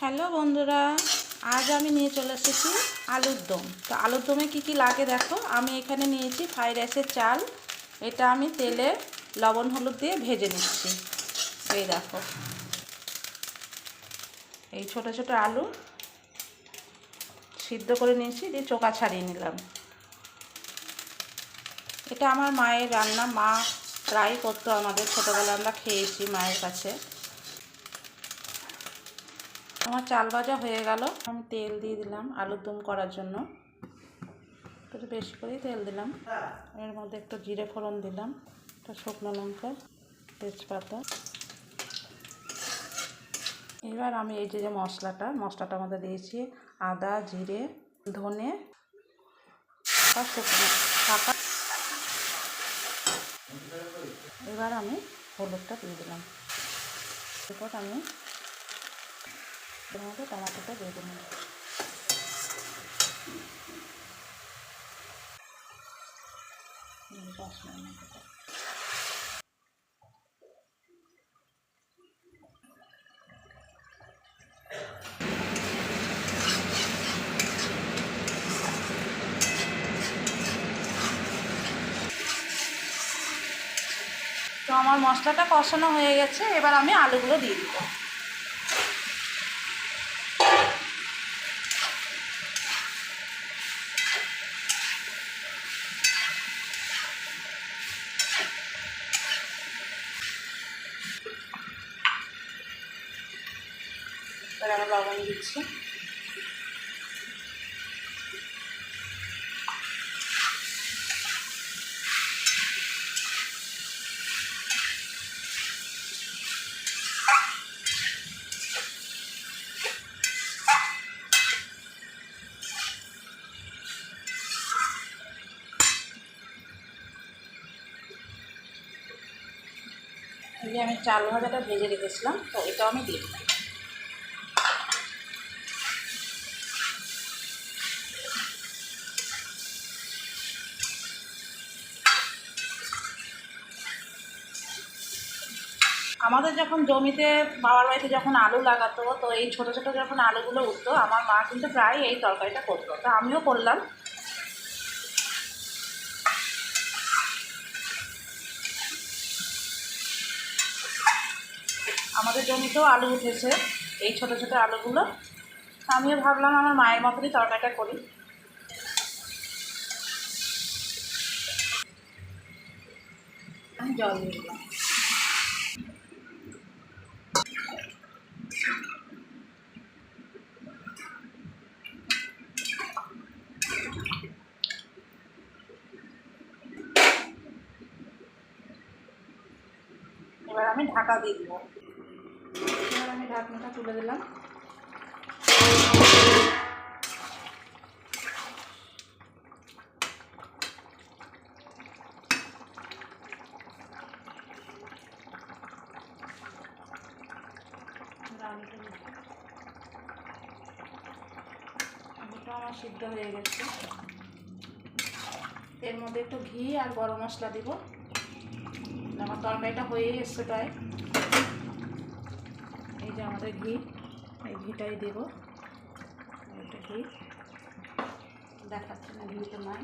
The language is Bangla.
হ্যালো বন্ধুরা, আজ আমি নিয়ে চলে এসেছি আলুর দম। তো আলুর দমে কী কী লাগে দেখো। আমি এখানে নিয়েছি ফ্রাইড রাইসের চাল। এটা আমি তেলে লবণ হলুদ দিয়ে ভেজে নিচ্ছি। এই দেখো, এই ছোট ছোট আলু সিদ্ধ করে নিয়েছি, দিয়ে চোকা ছাড়িয়ে নিলাম। এটা আমার মায়ের রান্না, মা প্রায় করতো আমাদের ছোটোবেলা, আমরা খেয়েছি মায়ের কাছে। আমার চাল ভাজা হয়ে গেল। আমি তেল দিয়ে দিলাম আলুর দম করার জন্য, একটু বেশি করেই তেল দিলাম। এর মধ্যে একটু জিরে ফোড়ন দিলাম, একটা শুকনো লঙ্কা, তেজপাতা। এবার আমি এই যে মশলাটার মধ্যে দিয়েছি আদা, জিরে, ধনে আর শুকনো পাতা। এবার আমি হলুদটা দিয়ে দিলাম। এরপর আমি এর মধ্যে টমেটোটা দিয়ে দিলাম। তো আমার মশলাটা কষানো হয়ে গেছে, এবার আমি আলুগুলো দিয়ে দিব। এবার আমি লবণ দিচ্ছি। এই যে আমি চাল ভাজাটা ভেজে রেখেছিলাম, তো এটাও আমি দিয়ে দিলাম। আমাদের যখন জমিতে বাবার বাড়িতে যখন আলু লাগাতো, তো এই ছোটো ছোটো যখন আলুগুলো উঠতো, আমার মা কিন্তু প্রায় এই তরকারিটা করতো, তো আমিও করলাম। আমাদের জমিতেও আলু উঠেছে, এই ছোটো ছোটো আলুগুলো। আমিও ভাবলাম আমার মায়ের মতনই তরকারিটা করি। আমি জল দিয়ে দিলাম। এবার আমি ঢাকা দিয়ে দিব। এবার আমি ঢাকনাটা তুলে দিলাম। আলুটা আমার সিদ্ধ হয়ে গেছে। এর মধ্যে একটু ঘি আর গরম মশলা দিব। আমার তরকারিটা হয়েই এসছে প্রায়। এই যে আমাদের ঘি, এই ঘিটাই দেবো। এটা ঘি দেখাচ্ছে না, ঘি তো নাই।